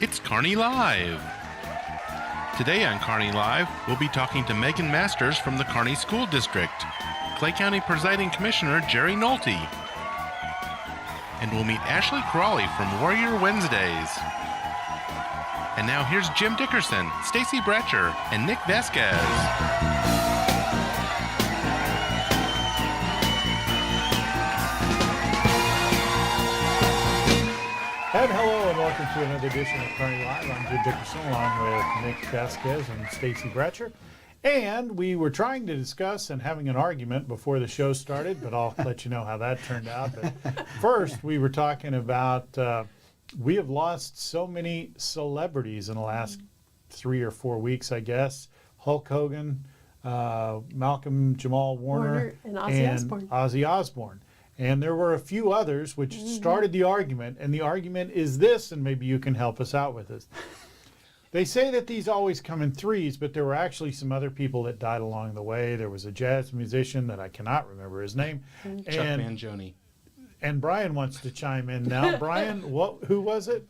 It's Kearney Live. Today on Kearney Live, we'll be talking to Meeghan Masters from the Kearney School District, Clay County Presiding Commissioner Jerry Nolte, and we'll meet Ashley Crawley from Warrior Wednesdays. And now here's Jim Dickerson, Stacy Bratcher, and Nick Vasquez. And hello and welcome to another edition of Kearney Live. I'm Jim Dickerson along with Nick Vasquez and Stacy Bratcher. And we were trying to discuss and having an argument before the show started, but I'll let you know how that turned out. But first, we were talking about we have lost so many celebrities in the last 3 or 4 weeks, I guess. Hulk Hogan, Malcolm Jamal Warner and Ozzy Osbourne. And there were a few others which started the argument, and the argument is this, and maybe you can help us out with this. They say that these always come in threes, but there were actually some other people that died along the way. There was a jazz musician that I cannot remember his name. Chuck Mangione. And Brian wants to chime in now. Brian, who was it?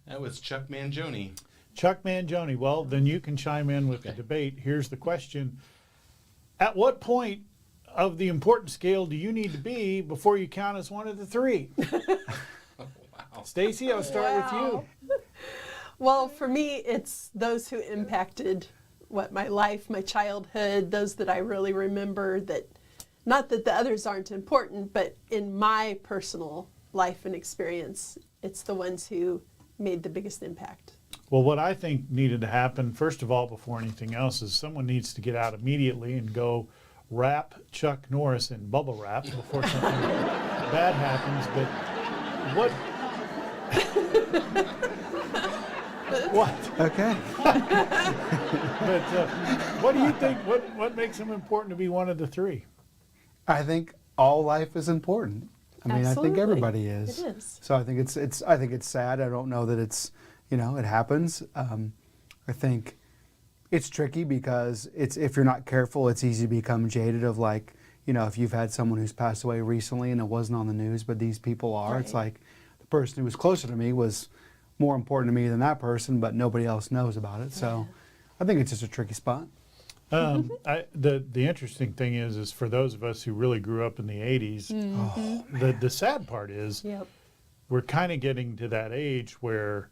That was Chuck Mangione. Chuck Mangione. Well, then you can chime in with the debate. Here's the question. At what point of the importance scale do you need to be before you count as one of the three? Wow. Stacy, I'll start with you. Well, for me, it's those who impacted my life, my childhood, those that I really remember. That, not that the others aren't important, but in my personal life and experience, it's the ones who made the biggest impact. Well, what I think needed to happen, first of all, before anything else, is someone needs to get out immediately and go wrap Chuck Norris in bubble wrap before something bad happens. But what? Okay. But what do you think? What makes him important to be one of the three? I think all life is important. I mean, Absolutely. I think everybody is. It is. So I think I think it's sad. I don't know that it's, it happens. I think it's tricky because if you're not careful, it's easy to become jaded of like, if you've had someone who's passed away recently and it wasn't on the news, but these people are. Right. It's like the person who was closer to me was more important to me than that person, but nobody else knows about it. So I think it's just a tricky spot. The interesting thing is for those of us who really grew up in the 80s, the sad part is we're kind of getting to that age where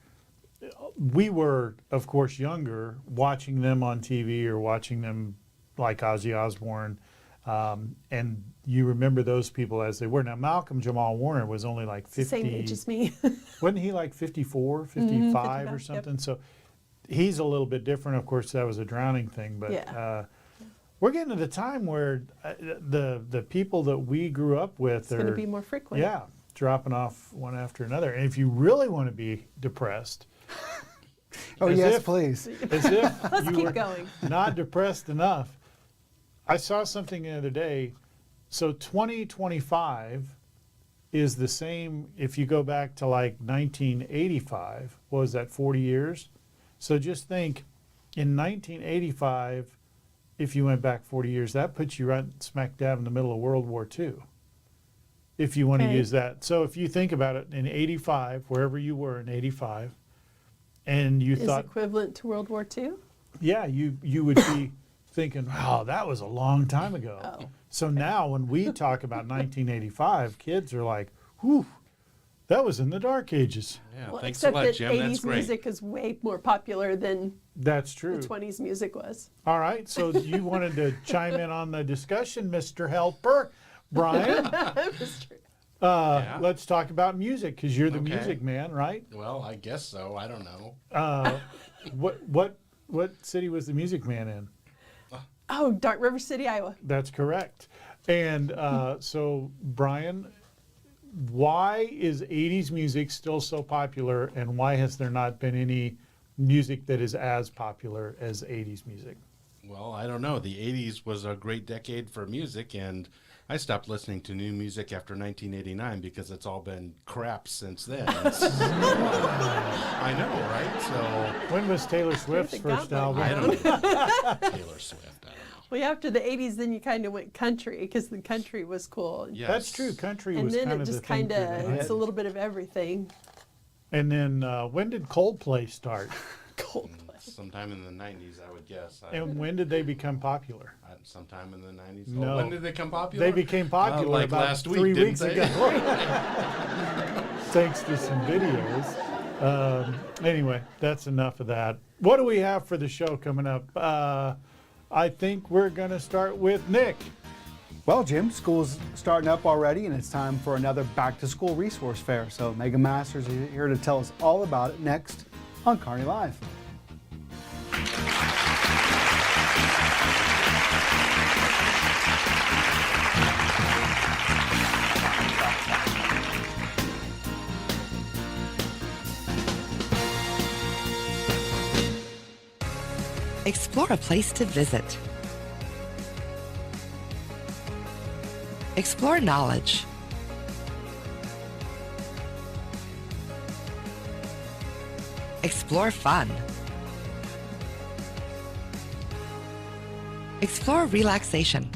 we were, of course, younger, watching them on TV or watching them like Ozzy Osbourne, and you remember those people as they were. Now, Malcolm Jamal Warner was only like 50. Same age as me. Wasn't he like 54, 55 or 55, something? So he's a little bit different. Of course, that was a drowning thing. But we're getting to the time where the people that we grew up with It's going to be more frequent. Yeah, dropping off one after another. And if you really want to be depressed, Oh, yes, please. as if Let's you keep were going. not depressed enough. I saw something the other day. So 2025 is the same if you go back to like 1985. What was that, 40 years? So just think, in 1985, if you went back 40 years, that puts you right smack dab in the middle of World War II. If you want to use that. So if you think about it, in 85, wherever you were in 85, and you thought equivalent to World War II? Yeah, you would be thinking, wow, that was a long time ago. Oh. So now when we talk about 1985, kids are like, whew, that was in the dark ages. Yeah, Well, thanks except a lot, that Jim. 80s That's great. music is way more popular than That's true. the 20s music was. All right, so you wanted to chime in on the discussion, Mr. Helper. Brian, That's true. let's talk about music, because you're the music man, right? Well, I guess so. I don't know. What city was the music man in? Oh, Dark River City, Iowa. That's correct. And so, Brian, why is 80s music still so popular, and why has there not been any music that is as popular as 80s music? Well, I don't know. The 80s was a great decade for music, and I stopped listening to new music after 1989 because it's all been crap since then. I know, right? So When was Taylor Swift's the first gauntlet. album? I don't know. Taylor Swift, I don't know. Well, after the 80s, then you kind of went country because the country was cool. Yes. That's true. Country And was then kind it of just the thing kind for of, the it's a little bit of everything. And then when did Coldplay start? Cold. Sometime in the 90s, I would guess. And when did they become popular? Sometime in the 90s. No. Oh, when did they become popular? They became popular like about last week, 3 didn't weeks they? ago. Thanks to some videos. Anyway, that's enough of that. What do we have for the show coming up? I think we're going to start with Nick. Well, Jim, school's starting up already, and it's time for another back-to-school resource fair. So Meeghan Masters is here to tell us all about it next on Kearney Live. Explore a place to visit. Explore knowledge. Explore fun. Explore relaxation.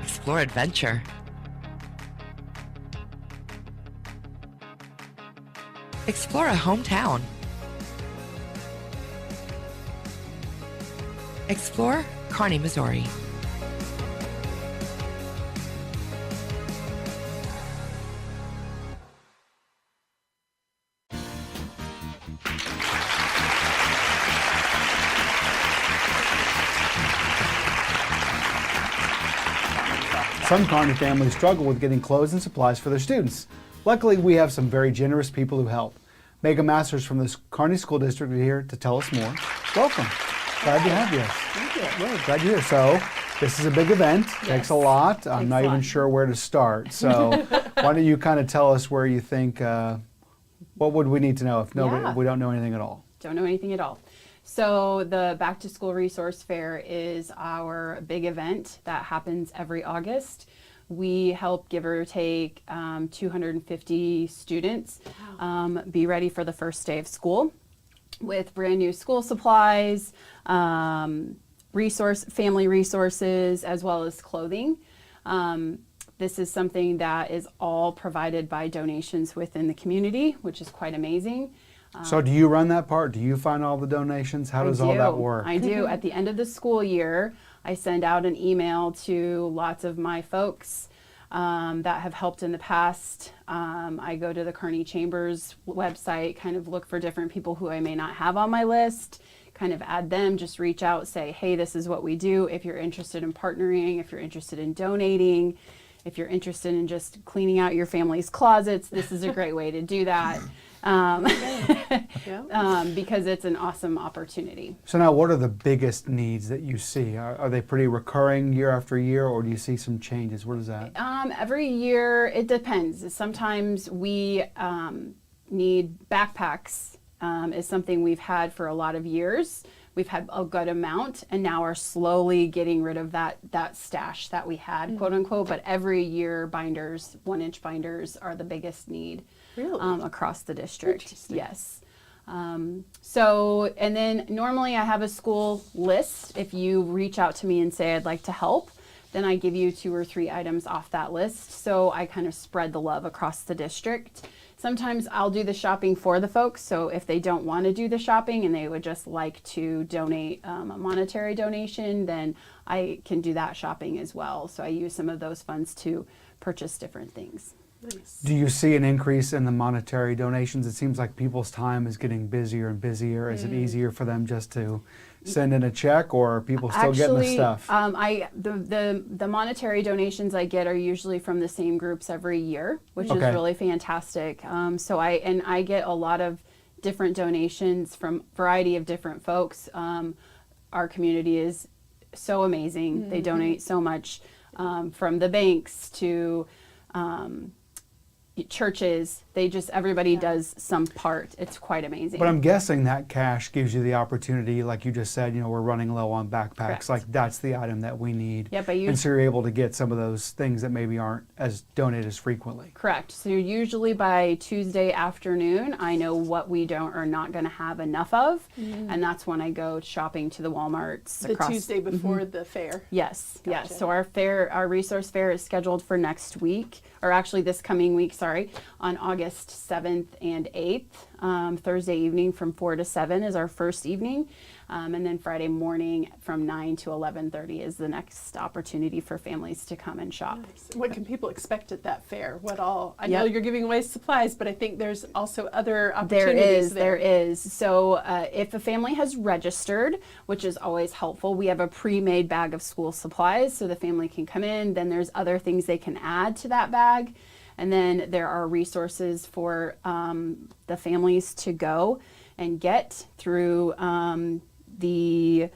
Explore adventure. Explore a hometown. Explore Kearney, Missouri. Some Kearney families struggle with getting clothes and supplies for their students. Luckily, we have some very generous people who help. Meeghan Masters from the Kearney School District is here to tell us more. Welcome. Glad to have you. Thank you. Yeah, glad you're here. So, this is a big event. Takes a lot. I'm Takes not a even lot. sure where to start. So, why don't you kind of tell us where you think, what would we need to know if Yeah. we don't know anything at all? Don't know anything at all. So the Back to School Resource Fair is our big event that happens every August. We help give or take 250 students be ready for the first day of school with brand new school supplies, family resources, as well as clothing. This is something that is all provided by donations within the community, which is quite amazing. So, do you run that part? Do you find all the donations? How does all that work? I do. At the end of the school year, I send out an email to lots of my folks that have helped in the past. I go to the Kearney Chamber's website, kind of look for different people who I may not have on my list, kind of add them, just reach out, say, hey, this is what we do. If you're interested in partnering, if you're interested in donating, if you're interested in just cleaning out your family's closets, this is a great way to do that. Because it's an awesome opportunity. So now, what are the biggest needs that you see? Are they pretty recurring year after year, or do you see some changes? What is that? Every year, it depends. Sometimes we need backpacks. Is something we've had for a lot of years. We've had a good amount, and now are slowly getting rid of that stash that we had, quote unquote. But every year, binders, 1-inch binders, are the biggest need. Really? Across the district. Interesting. Yes. And then normally I have a school list. If you reach out to me and say I'd like to help, then I give you 2 or 3 items off that list. So I kind of spread the love across the district. Sometimes I'll do the shopping for the folks. So if they don't want to do the shopping and they would just like to donate a monetary donation, then I can do that shopping as well. So I use some of those funds to purchase different things. Nice. Do you see an increase in the monetary donations? It seems like people's time is getting busier and busier. Is it easier for them just to send in a check, or are people still getting the stuff? The monetary donations I get are usually from the same groups every year, which is really fantastic. So I get a lot of different donations from a variety of different folks. Our community is so amazing. They donate so much, from the banks to churches, everybody does some part. It's quite amazing. But I'm guessing that cash gives you the opportunity, like you just said, we're running low on backpacks. Correct. Like that's the item that we need. Yeah, but and so you're able to get some of those things that maybe aren't as donated as frequently. Correct. So usually by Tuesday afternoon, I know what we don't or not going to have enough of, and that's when I go shopping to the Walmarts. The Tuesday before the fair. Yes, yes. Gotcha. So our resource fair is scheduled for next week, or actually this coming week, on August 7th and 8th. Thursday evening from 4 to 7 is our first evening. And then Friday morning from 9 to 11:30 is the next opportunity for families to come and shop. Nice. What can people expect at that fair? What all? I know you're giving away supplies, but I think there's also other opportunities There is. So if a family has registered, which is always helpful, we have a pre-made bag of school supplies so the family can come in. Then there's other things they can add to that bag. And then there are resources for the families to go and get through the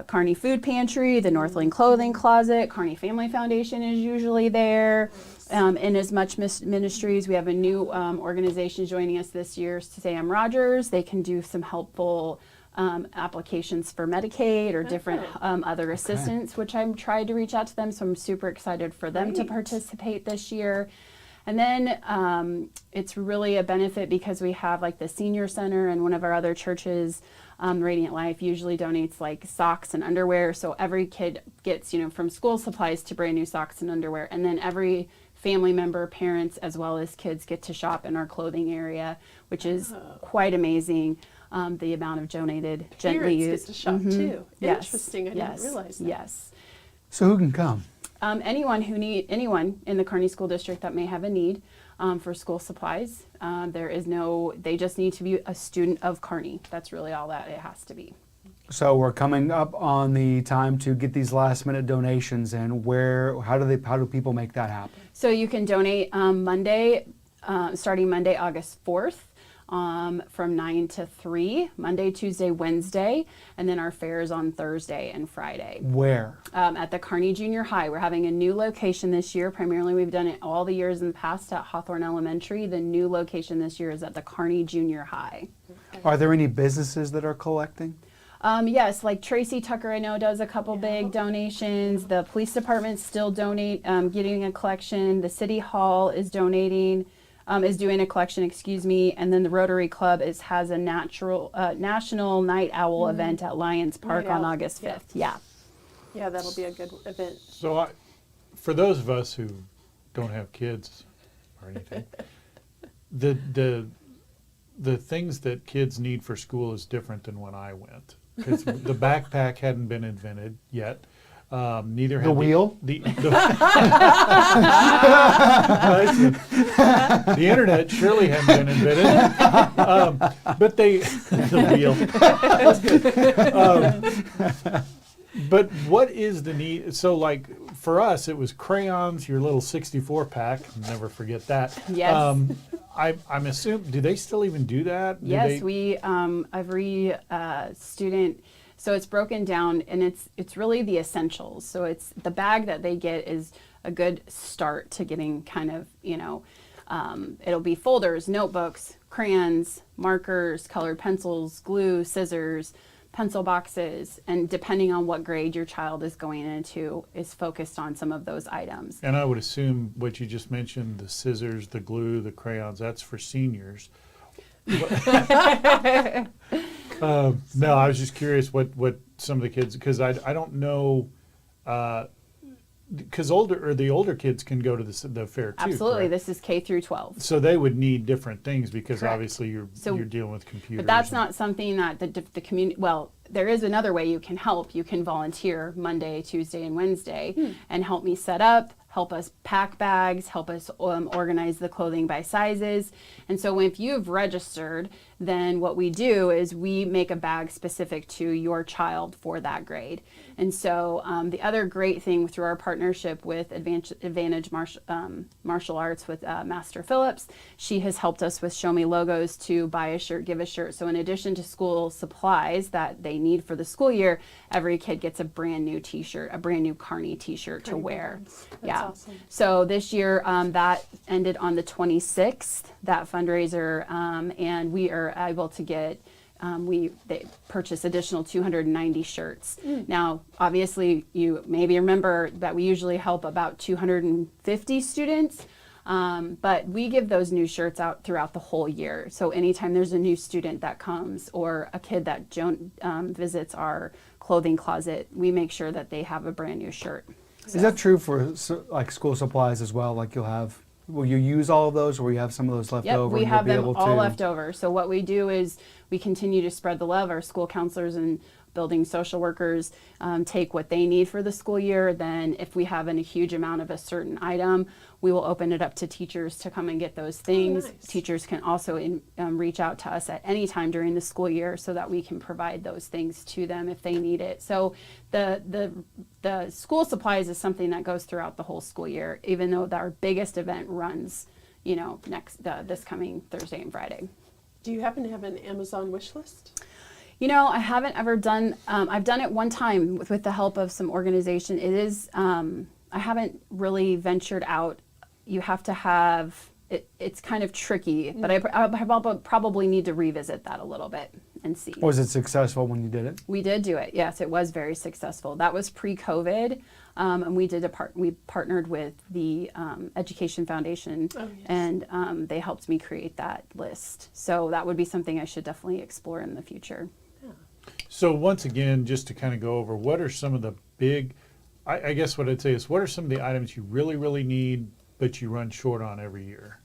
Kearney Food Pantry, the Northland Clothing Closet. Kearney Family Foundation is usually there. In as much ministries, we have a new organization joining us this year, Sam Rogers. They can do some helpful applications for Medicaid or different other assistance, which I'm trying to reach out to them. So I'm super excited for them to participate this year. And then it's really a benefit because we have like the senior center and one of our other churches, Radiant Life, usually donates like socks and underwear. So every kid gets, from school supplies to brand new socks and underwear. And then every family member, parents, as well as kids get to shop in our clothing area, which is quite amazing. The amount of donated, gently used. Get to shop too. Yes. Interesting. I didn't realize that. Yes. So who can come? Anyone in the Kearney School District that may have a need for school supplies. They just need to be a student of Kearney. That's really all that it has to be. So we're coming up on the time to get these last minute donations, and how do people make that happen? So you can donate starting Monday, August 4th. From 9 to 3, Monday, Tuesday, Wednesday, and then our fair is on Thursday and Friday. Where? At the Kearney Junior High. We're having a new location this year. Primarily, we've done it all the years in the past at Hawthorne Elementary. The new location this year is at the Kearney Junior High. Are there any businesses that are collecting? Yes, like Tracy Tucker, I know, does a couple big donations. The police department still getting a collection. The City Hall is donating. Is doing a collection, and then the Rotary Club has a National Night Owl event at Lions Park on August 5th. Yeah, that'll be a good event. So for those of us who don't have kids or anything, the things that kids need for school is different than when I went, because the backpack hadn't been invented yet. Neither had the wheel. The internet surely hadn't been invented, but the wheel. That's good. But what is the need? So, like for us, it was crayons, your little 64 pack. Never forget that. Yes. I'm assuming. Do they still even do that? Yes, we every student. So it's broken down, and it's really the essentials. So it's the bag that they get is a good start to getting kind of, it'll be folders, notebooks, crayons, markers, colored pencils, glue, scissors, pencil boxes, and depending on what grade your child is going into is focused on some of those items. And I would assume what you just mentioned, the scissors, the glue, the crayons, that's for seniors. No, I was just curious what some of the kids, because I don't know, because the older kids can go to the fair too. Absolutely, correct? This is K through 12. So they would need different things because Correct. obviously you're dealing with computers. But that's not something that the community, well, there is another way you can help. You can volunteer Monday, Tuesday, and Wednesday and help me set up, help us pack bags, help us organize the clothing by sizes. And so if you've registered, then what we do is we make a bag specific to your child for that grade. And so the other great thing through our partnership with Advantage Martial Arts with Master Phillips, she has helped us with Show Me Logos to buy a shirt, give a shirt. So in addition to school supplies that they need for the school year, every kid gets a brand new t-shirt, a brand new Kearney t-shirt to wear. Yeah. Yeah. awesome. So this year, that ended on the 26th, that fundraiser, and we are able to get, they purchased additional 290 shirts. Now, obviously, you maybe remember that we usually help about 250 students, but we give those new shirts out throughout the whole year. So anytime there's a new student that comes or a kid that visits our clothing closet, we make sure that they have a brand new shirt. Is that true for like school supplies as well? Like will you use all of those, or you have some of those left Yep, over? we and have you'll be them able all to... left over. So what we do is we continue to spread the love. Our school counselors and building social workers take what they need for the school year. Then if we have a huge amount of a certain item, we will open it up to teachers to come and get those things. nice. Teachers can also reach out to us at any time during the school year so that we can provide those things to them if they need it. So the school supplies is something that goes throughout the whole school year, even though our biggest event runs, this coming Thursday and Friday. Do you happen to have an Amazon wish list? I haven't ever done, I've done it one time with the help of some organization. It is, I haven't really ventured out. You have to have, it's kind of tricky, but I probably need to revisit that a little bit and see. Was it successful when you did it? We did do it. Yes, it was very successful. That was pre-COVID, and we partnered with the Education Foundation, Oh, yes. and they helped me create that list. So that would be something I should definitely explore in the future. So once again, just to kind of go over, what are some of the big, I guess what I'd say is, what are some of the items you really, really need, but you run short on every year?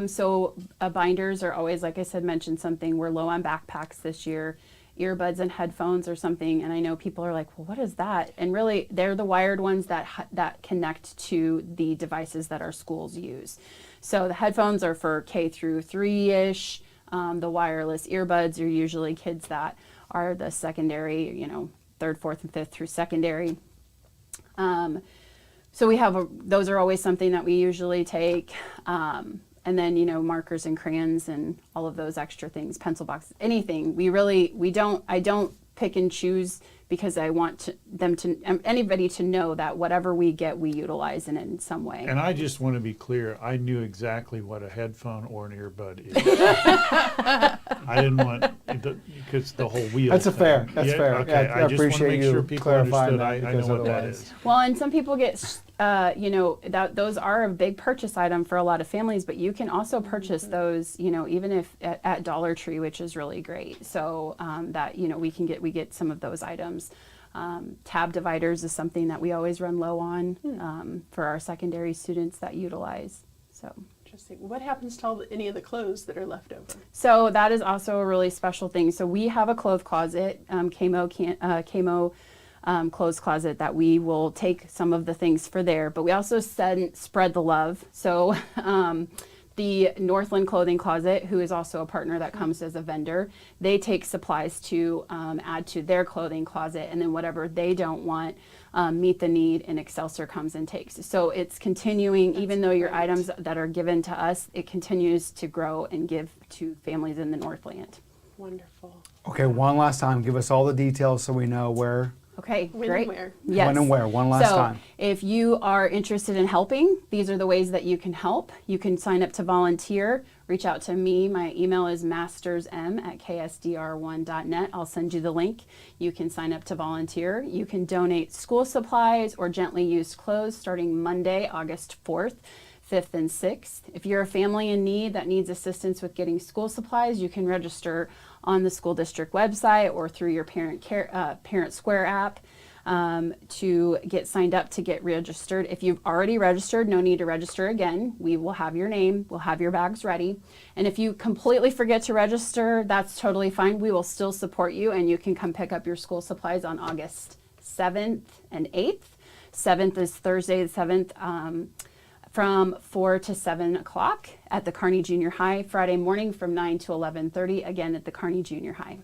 So binders are always, like I said, mentioned something. We're low on backpacks this year. Earbuds and headphones or something, and I know people are like, well, what is that? And really, they're the wired ones that connect to the devices that our schools use. So the headphones are for K through 3-ish. The wireless earbuds are usually kids that are the secondary, 3rd, 4th, and 5th through secondary. So we have those are always something that we usually take. And then, markers and crayons and all of those extra things, pencil boxes, anything. I don't pick and choose because I want anybody to know that whatever we get, we utilize in some way. And I just want to be clear, I knew exactly what a headphone or an earbud is. I didn't want, because the whole wheel That's thing. That's fair. Okay, Yeah, I just want to appreciate make you sure people clarifying understood, that, I know because what that otherwise- is. Well, and some people get, those are a big purchase item for a lot of families, but you can also purchase those, even if at Dollar Tree, which is really great. So that, we get some of those items. Tab dividers is something that we always run low on for our secondary students that utilize. So. Interesting. What happens to any of the clothes that are left over? So that is also a really special thing. So we have a clothes closet, KMO clothes closet, that we will take some of the things for there, but we also spread the love. So the Northland Clothing Closet, who is also a partner that comes as a vendor, they take supplies to add to their clothing closet, and then whatever they don't want, meet the need, and Excelsior comes and takes. So it's continuing, even though your items that are given to us, it continues to grow and give to families in the Northland. Wonderful. Okay, one last time, give us all the details so we know where. Okay, When great. and where? Yes. When and where, one last so, time. if you are interested in helping, these are the ways that you can help. You can sign up to volunteer. Reach out to me. My email is mastersm@ksdr1.net. I'll send you the link. You can sign up to volunteer. You can donate school supplies or gently used clothes starting Monday, August 4th. 5th and 6th. If you're a family in need that needs assistance with getting school supplies, you can register on the school district website or through your Parent Square app to get signed up to get registered. If you've already registered, no need to register again. We will have your name, we'll have your bags ready. And if you completely forget to register, that's totally fine. We will still support you, and you can come pick up your school supplies on August 7th and 8th. 7th is Thursday the 7th. From 4 to 7 o'clock at the Kearney Junior High, Friday morning from 9 to 11:30, again at the Kearney Junior High.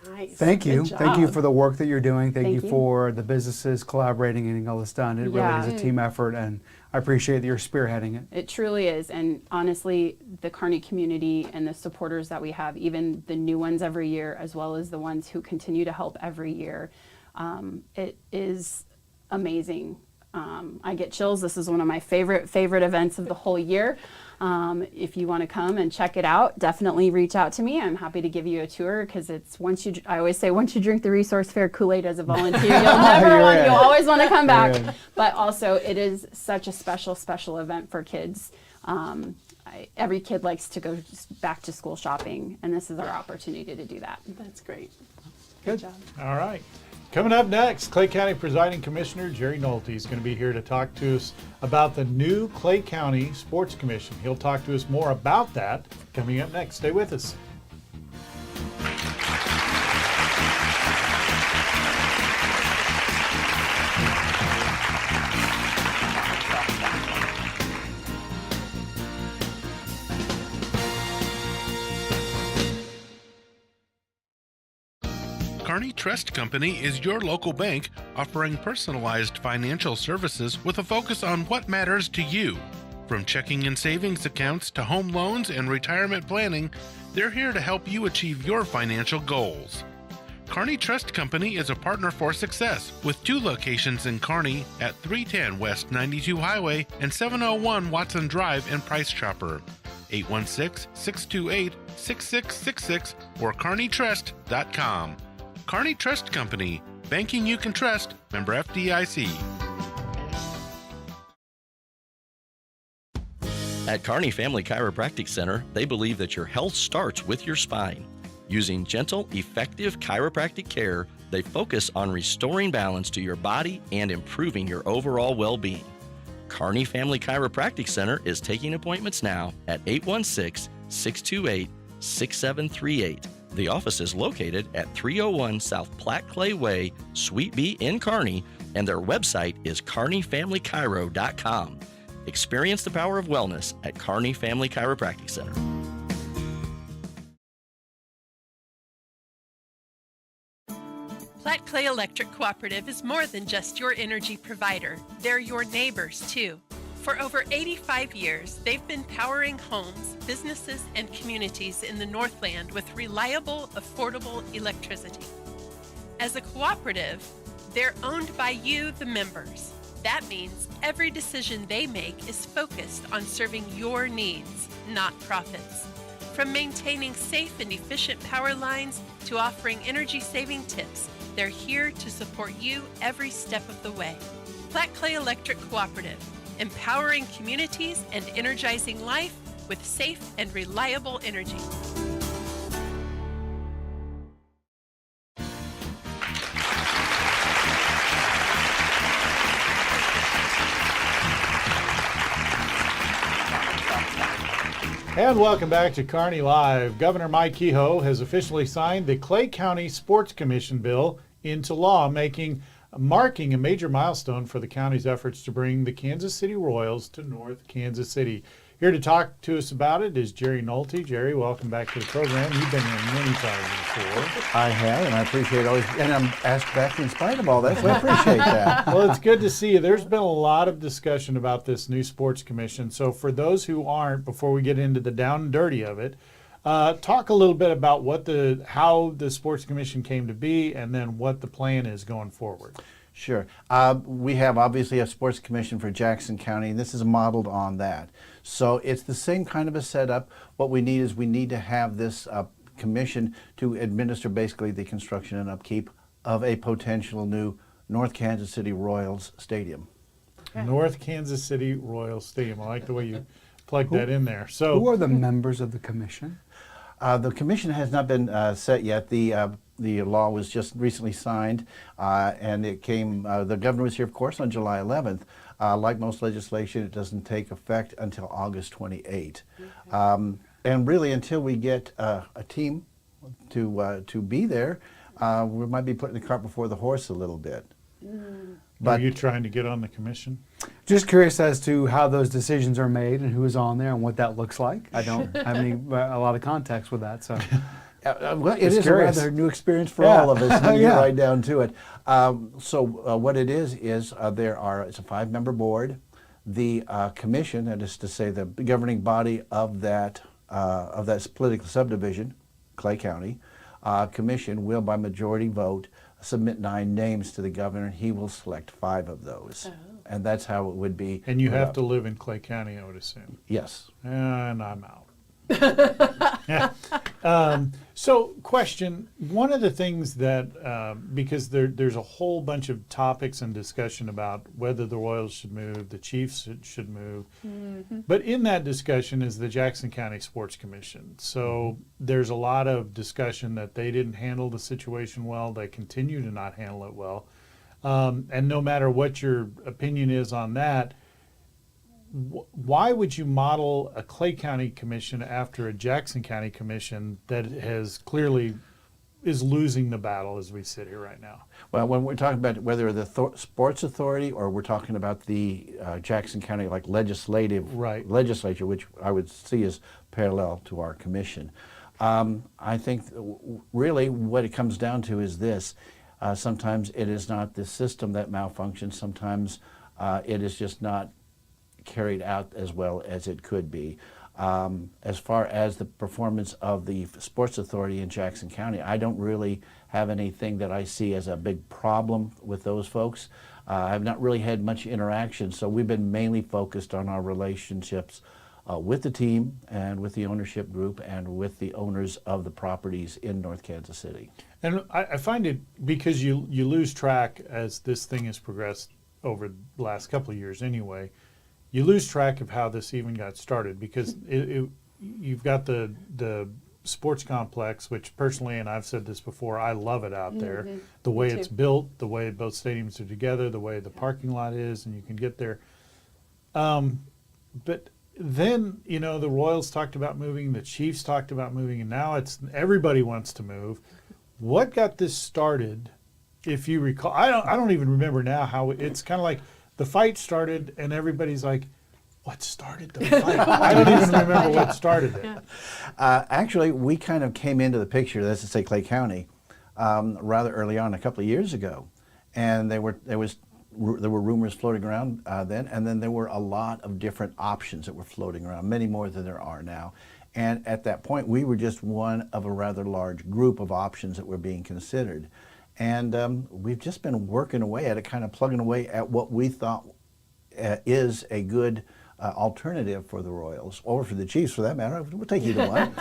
Nice. Thank you. Good Thank you job. for the work that you're doing. Thank Thank you you. for the businesses collaborating and getting all this done. It Yeah. really is a team effort, and I appreciate that you're spearheading it. It truly is, and honestly, the Kearney community and the supporters that we have, even the new ones every year, as well as the ones who continue to help every year, it is amazing. I get chills. This is one of my favorite events of the whole year. If you want to come and check it out, definitely reach out to me. I'm happy to give you a tour, because it's I always say, once you drink the Resource Fair Kool-Aid as a volunteer, you'll always want to come back. But also, it is such a special event for kids. Every kid likes to go back to school shopping, and this is our opportunity to do that. That's great. Good job. All right. Coming up next, Clay County Presiding Commissioner Jerry Nolte is going to be here to talk to us about the new Clay County Sports Commission. He'll talk to us more about that coming up next. Stay with us. Kearney Trust Company is your local bank offering personalized financial services with a focus on what matters to you. From checking and savings accounts to home loans and retirement planning, they're here to help you achieve your financial goals. Kearney Trust Company is a partner for success with 2 locations in Kearney at 310 West 92 Highway and 701 Watson Drive in Price Chopper. 816-628-6666 or kearneytrust.com. Kearney Trust Company, banking you can trust, member FDIC. At Kearney Family Chiropractic Center, they believe that your health starts with your spine. Using gentle, effective chiropractic care, they focus on restoring balance to your body and improving your overall well-being. Kearney Family Chiropractic Center is taking appointments now at 816-628-6738. The office is located at 301 South Platte Clay Way, Suite B in Kearney, and their website is kearneyfamilychiro.com. Experience the power of wellness at Kearney Family Chiropractic Center. Platte Clay Electric Cooperative is more than just your energy provider. They're your neighbors, too. For over 85 years, they've been powering homes, businesses, and communities in the Northland with reliable, affordable electricity. As a cooperative, they're owned by you, the members. That means every decision they make is focused on serving your needs, not profits. From maintaining safe and efficient power lines to offering energy-saving tips, they're here to support you every step of the way. Platte Clay Electric Cooperative, empowering communities and energizing life with safe and reliable energy. And welcome back to Kearney Live. Governor Mike Kehoe has officially signed the Clay County Sports Commission bill into law, marking a major milestone for the county's efforts to bring the Kansas City Royals to North Kansas City. Here to talk to us about it is Jerry Nolte. Jerry, welcome back to the program. You've been here many times before. I have, and I appreciate always, and I'm asked back in spite of all that, so I appreciate that. Well, it's good to see you. There's been a lot of discussion about this new sports commission. So for those who aren't, before we get into the down and dirty of it, talk a little bit about how the sports commission came to be, and then what the plan is going forward. Sure. We have obviously a sports commission for Jackson County, and this is modeled on that. So it's the same kind of a setup. What we need to have this commission to administer basically the construction and upkeep of a potential new North Kansas City Royals stadium. Okay. North Kansas City Royals Stadium. I like the way you plugged that in there. So, who are the members of the commission? The commission has not been set yet. The law was just recently signed, and it came. The governor was here, of course, on July 11th. Like most legislation, it doesn't take effect until August 28. Okay. And really, until we get a team to be there, we might be putting the cart before the horse a little bit. But are you trying to get on the commission? Just curious as to how those decisions are made and who is on there and what that looks like. I don't have a lot of context with that, so. Well, it is a rather new experience for all of us, and you get right down to it. What it is it's a 5-member board. The commission, that is to say the governing body of that political subdivision, Clay County, commission will by majority vote submit 9 names to the governor, he will select 5 of those. And that's how it would be. And you put have up. to live in Clay County, I would assume. Yes. And I'm out. So, question, one of the things that, because there's a whole bunch of topics and discussion about whether the Royals should move, the Chiefs should move, but in that discussion is the Jackson County Sports Commission. So there's a lot of discussion that they didn't handle the situation well, they continue to not handle it well. And no matter what your opinion is on that, why would you model a Clay County Commission after a Jackson County Commission that has clearly is losing the battle as we sit here right now? Well, when we're talking about whether the sports authority or we're talking about the Jackson County like legislature, which I would see as parallel to our commission, I think really what it comes down to is this. Sometimes it is not the system that malfunctions. Sometimes it is just not carried out as well as it could be. As far as the performance of the Sports Authority in Jackson County, I don't really have anything that I see as a big problem with those folks. I've not really had much interaction, so we've been mainly focused on our relationships with the team and with the ownership group and with the owners of the properties in North Kansas City. And I find it, because you lose track as this thing has progressed over the last couple of years anyway, you lose track of how this even got started, because you've got the sports complex, which personally, and I've said this before, I love it out there. The way it's built, the way both stadiums are together, the way the parking lot is, and you can get there. But then, the Royals talked about moving, the Chiefs talked about moving, and now it's everybody wants to move. What got this started, if you recall? I don't even remember now how it's kind of like the fight started, and everybody's like, what started the fight? I don't even remember what started it. Actually, we kind of came into the picture, let's just say Clay County, rather early on, a couple of years ago. And there were rumors floating around then, and then there were a lot of different options that were floating around, many more than there are now. And at that point, we were just one of a rather large group of options that were being considered. And we've just been working away at it, kind of plugging away at what we thought is a good alternative for the Royals, or for the Chiefs for that matter. We'll take either one.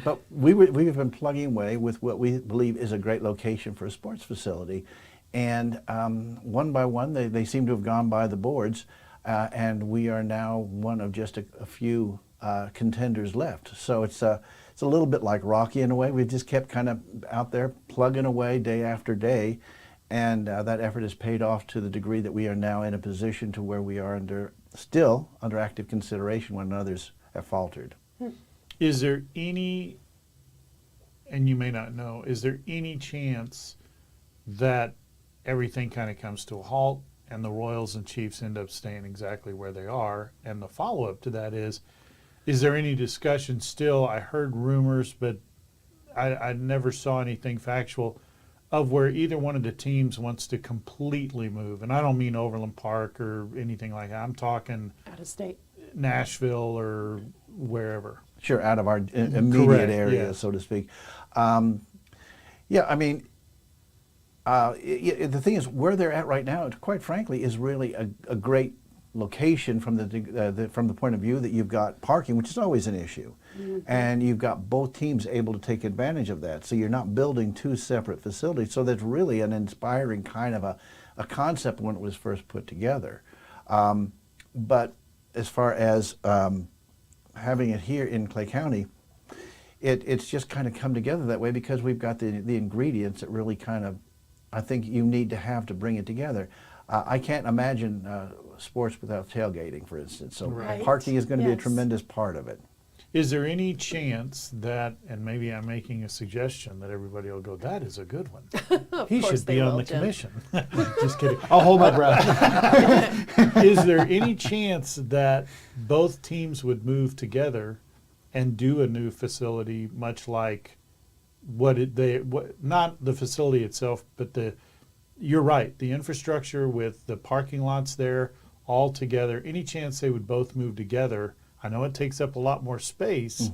But we've been plugging away with what we believe is a great location for a sports facility. And one by one, they seem to have gone by the boards, and we are now one of just a few contenders left. So it's a little bit like Rocky in a way. We've just kept kind of out there plugging away day after day, and that effort has paid off to the degree that we are now in a position to where we are still under active consideration when others have faltered. Is there any, and you may not know, is there any chance that everything kind of comes to a halt and the Royals and Chiefs end up staying exactly where they are? And the follow-up to that is there any discussion still? I heard rumors, but I never saw anything factual of where either one of the teams wants to completely move. And I don't mean Overland Park or anything like that. I'm talking Out of state. Nashville or wherever. Sure, out of our immediate Correct, area, yeah. so to speak. Yeah, I mean, the thing is, where they're at right now, quite frankly, is really a great location from the point of view that you've got parking, which is always an issue, and you've got both teams able to take advantage of that. So you're not building two separate facilities. So that's really an inspiring kind of a concept when it was first put together. But as far as having it here in Clay County, it's just kind of come together that way because we've got the ingredients that really kind of, I think you need to have to bring it together. I can't imagine sports without tailgating, for instance. So Right. parking is going to be a Yes. tremendous part of it. Is there any chance that, and maybe I'm making a suggestion that everybody will go, that is a good one. He course should be they on will, the Jim. commission. Just kidding. I'll hold my breath. Is there any chance that both teams would move together and do a new facility, much like what not the facility itself, but you're right, the infrastructure with the parking lots there all together? Any chance they would both move together? I know it takes up a lot more space,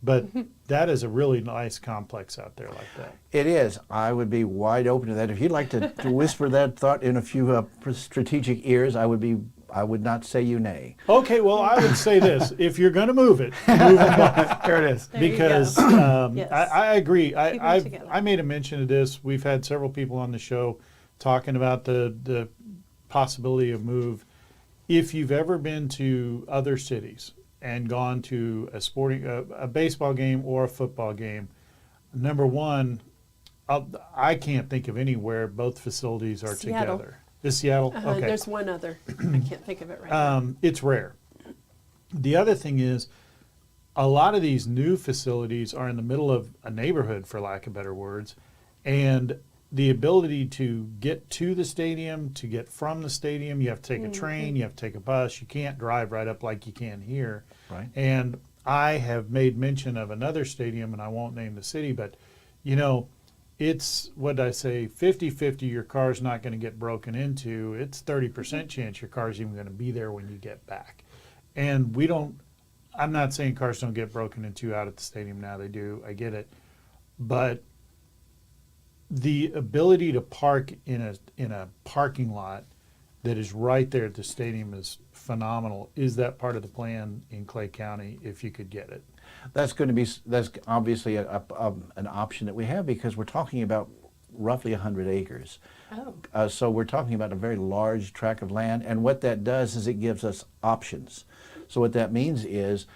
But that is a really nice complex out there like that. It is. I would be wide open to that. If you'd like to whisper that thought in a few strategic ears, I would not say you nay. Okay, well, I would say this: if you're going to move it, move them both. There it is. There you Because go. Yes. I agree. Keep 'em I together. made a mention of this. We've had several people on the show talking about the possibility of move. If you've ever been to other cities and gone to a baseball game or a football game, number one, I can't think of anywhere both facilities are Seattle. together. Is Seattle? Okay. There's one other. I can't think of it right now. It's rare. The other thing is, a lot of these new facilities are in the middle of a neighborhood, for lack of better words, and the ability to get to the stadium, to get from the stadium, you have to take a train, you have to take a bus. You can't drive right up like you can here. Right. And I have made mention of another stadium, and I won't name the city, but you know, it's, what did I say, 50-50 your car's not going to get broken into. It's 30% chance your car's even going to be there when you get back. And I'm not saying cars don't get broken into out at the stadium now. They do. I get it. But the ability to park in a parking lot that is right there at the stadium is phenomenal. Is that part of the plan in Clay County if you could get it? That's obviously an option that we have, because we're talking about roughly 100 acres. Oh. So we're talking about a very large tract of land, and what that does is it gives us options. So what that means is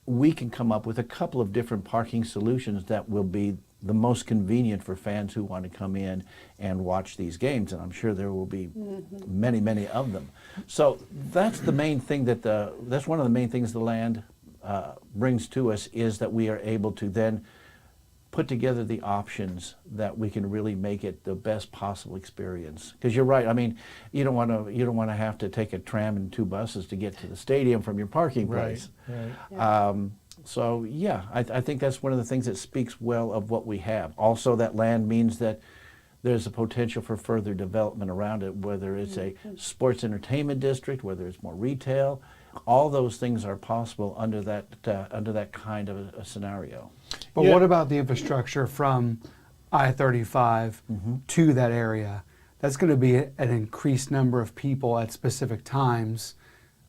we can come up with a couple of different parking solutions that will be the most convenient for fans who want to come in and watch these games, and I'm sure there will be many, many of them. So that's the main thing that's one of the main things the land brings to us, is that we are able to then put together the options that we can really make it the best possible experience. Because you're right. I mean, you don't want to have to take a tram and 2 buses to get to the stadium from your parking place. Right. So yeah, I think that's one of the things that speaks well of what we have. Also, that land means that there's a potential for further development around it, whether it's a sports entertainment district, whether it's more retail. All those things are possible under that kind of a scenario. But Yeah. what about the infrastructure from I-35 to that area? That's going to be an increased number of people at specific times.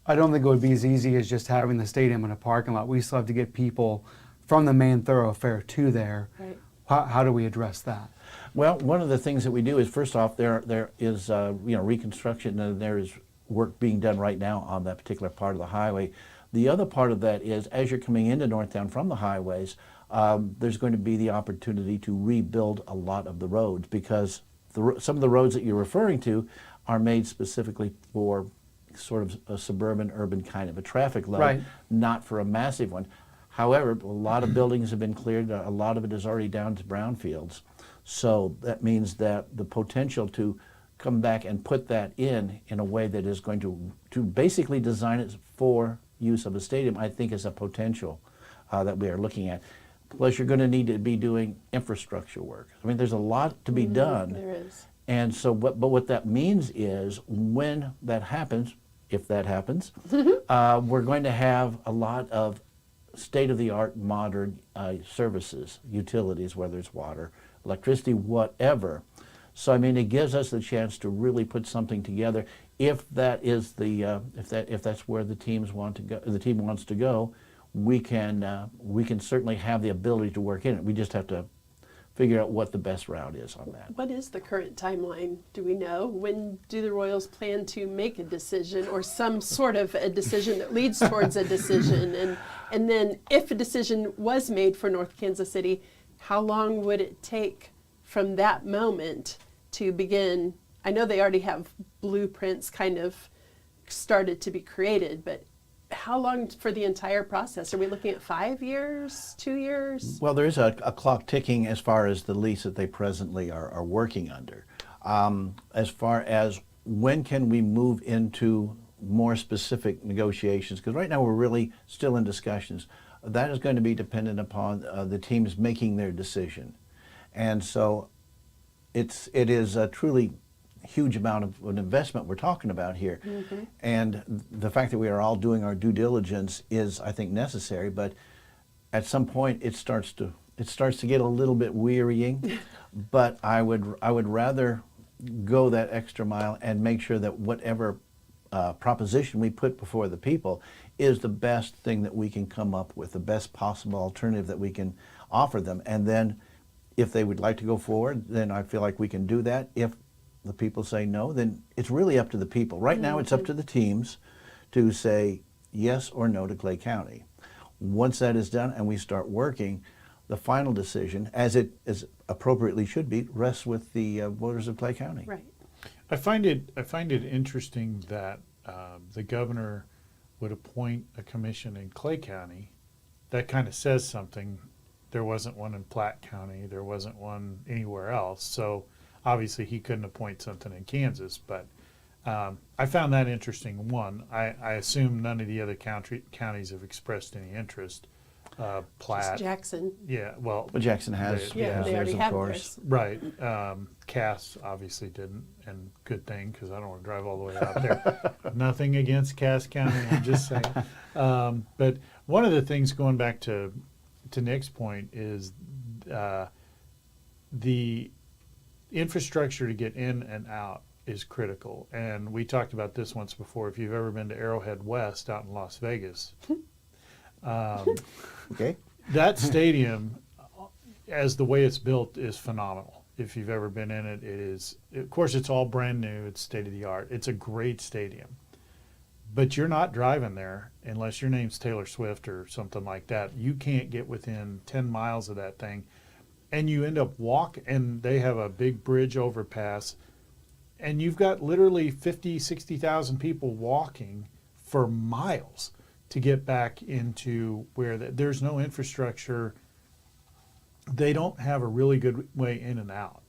I don't think it would be as easy as just having the stadium in a parking lot. We still have to get people from the main thoroughfare to there. Right. How do we address that? Well, one of the things that we do is, first off, there is reconstruction, and there is work being done right now on that particular part of the highway. The other part of that is, as you're coming into Northtown from the highways, there's going to be the opportunity to rebuild a lot of the roads, because some of the roads that you're referring to are made specifically for sort of a suburban, urban kind of a traffic load, Right. not for a massive one. However, a lot of buildings have been cleared. A lot of it is already down to brownfields. So that means that the potential to come back and put that in a way that is going to basically design it for use of a stadium, I think is a potential that we are looking at. Plus, you're going to need to be doing infrastructure work. I mean, there's a lot to be done. There is. And so, but what that means is, when that happens, if that happens, we're going to have a lot of state-of-the-art modern services, utilities, whether it's water, electricity, whatever. So I mean, it gives us the chance to really put something together. If that is if that's where the teams want to go, the team wants to go, we can certainly have the ability to work in it. We just have to figure out what the best route is on that. What is the current timeline? Do we know? When do the Royals plan to make a decision, or some sort of a decision that leads towards a decision? And then if a decision was made for North Kansas City, how long would it take from that moment to begin? I know they already have blueprints kind of started to be created, but how long for the entire process? Are we looking at 5 years, 2 years? Well, there is a clock ticking as far as the lease that they presently are working under. As far as when can we move into more specific negotiations, because right now we're really still in discussions. That is going to be dependent upon the teams making their decision. And so it is a truly huge amount of an investment we're talking about here. And the fact that we are all doing our due diligence is, I think, necessary. But at some point it starts to get a little bit wearying. But I would rather go that extra mile and make sure that whatever proposition we put before the people is the best thing that we can come up with, the best possible alternative that we can offer them. And then if they would like to go forward, then I feel like we can do that. If the people say no, then it's really up to the people. Right now it's up to the teams to say yes or no to Clay County. Once that is done and we start working, the final decision, as it is appropriately should be, rests with the voters of Clay County. Right. I find it interesting that the governor would appoint a commission in Clay County. That kind of says something. There wasn't one in Platte County. There wasn't one anywhere else. So obviously he couldn't appoint something in Kansas. But I found that interesting. One, I assume none of the other counties have expressed any interest. Platte. Just Jackson. Yeah, well. But Jackson has, They already of have course. theirs. Right. Cass obviously didn't, and good thing, because I don't want to drive all the way out there. Nothing against Cass County, I'm just saying. But one of the things, going back to Nick's point, is the infrastructure to get in and out is critical. And we talked about this once before. If you've ever been to Arrowhead West out in Las Vegas, Okay. that stadium, as the way it's built, is phenomenal. If you've ever been in it, it is, of course, it's all brand new. It's state of the art. It's a great stadium. But you're not driving there unless your name's Taylor Swift or something like that. You can't get within 10 miles of that thing. And you end up and they have a big bridge overpass. And you've got literally 50, 60,000 people walking for miles to get back into where there's no infrastructure. They don't have a really good way in and out.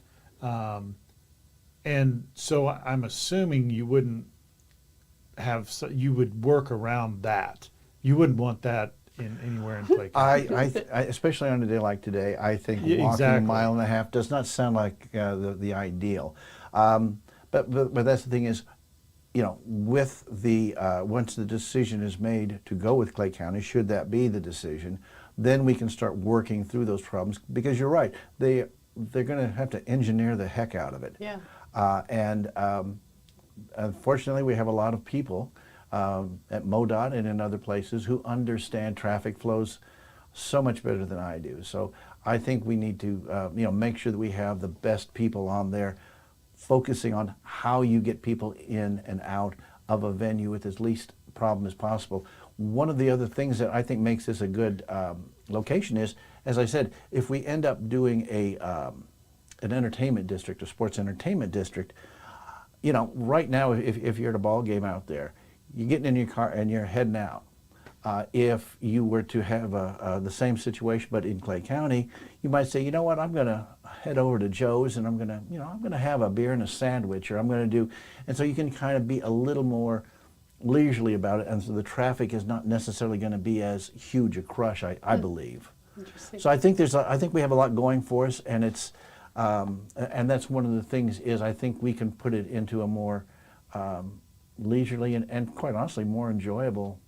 And so I'm assuming you wouldn't you would work around that. You wouldn't want that anywhere in Clay County. I especially on a day like today, I think Yeah, walking exactly. a mile and a half does not sound like the ideal. But that's the thing is, you know, with the once the decision is made to go with Clay County, should that be the decision, then we can start working through those problems. Because you're right, they're going to have to engineer the heck out of it. Yeah. And unfortunately, we have a lot of people at MoDOT and in other places who understand traffic flows so much better than I do. So I think we need to make sure that we have the best people on there, focusing on how you get people in and out of a venue with as least problem as possible. One of the other things that I think makes this a good location is, as I said, if we end up doing an entertainment district, a sports entertainment district, you know, right now, if you're at a ball game out there, you're getting in your car and you're heading out. If you were to have the same situation but in Clay County, you might say, you know what, I'm going to head over to Joe's and I'm going to have a beer and a sandwich, or I'm going to do, and so you can kind of be a little more leisurely about it, and so the traffic is not necessarily going to be as huge a crush, I believe. Interesting. So I think we have a lot going for us, and it's and that's one of the things is I think we can put it into a more leisurely and quite honestly more enjoyable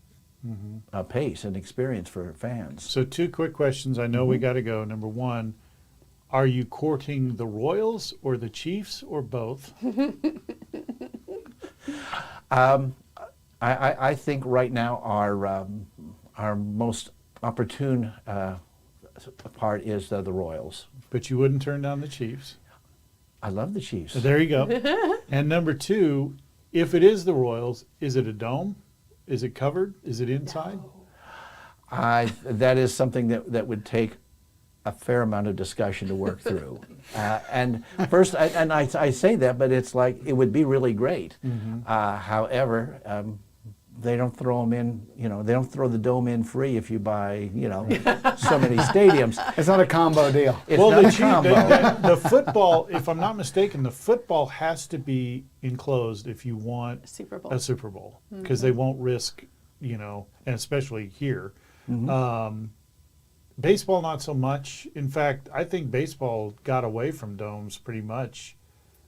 pace and experience for fans. So 2 quick questions. I know we got to go. Number 1, are you courting the Royals or the Chiefs or both? I think right now our most opportune part is the Royals. But you wouldn't turn down the Chiefs. I love the Chiefs. There you go. And number 2, if it is the Royals, is it a dome? Is it covered? Is it inside? That is something that would take a fair amount of discussion to work through. And first, I say that, but it's like it would be really great. However, they don't throw them in. They don't throw the dome in free if you buy so many stadiums. It's not a combo deal. It's not a combo. The football, if I'm not mistaken, the football has to be enclosed if you want a Super Bowl, because they won't risk, and especially here. Baseball, not so much. In fact, I think baseball got away from domes pretty much.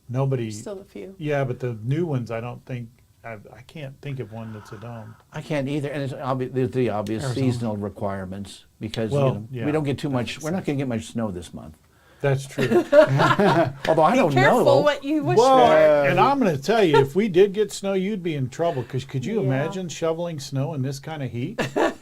Nobody. Still a few. Yeah, but the new ones, I don't think I can't think of one that's a dome. I can't either, and there's the obvious Arizona. seasonal requirements because Well, yeah, we don't get too much. makes We're not going to get much snow this month. That's true. Although I Be don't careful know. what you wish Well, for. and I'm going to tell you, if we did get snow, you'd be in trouble. Because could you Yeah. imagine shoveling snow in this kind of heat? The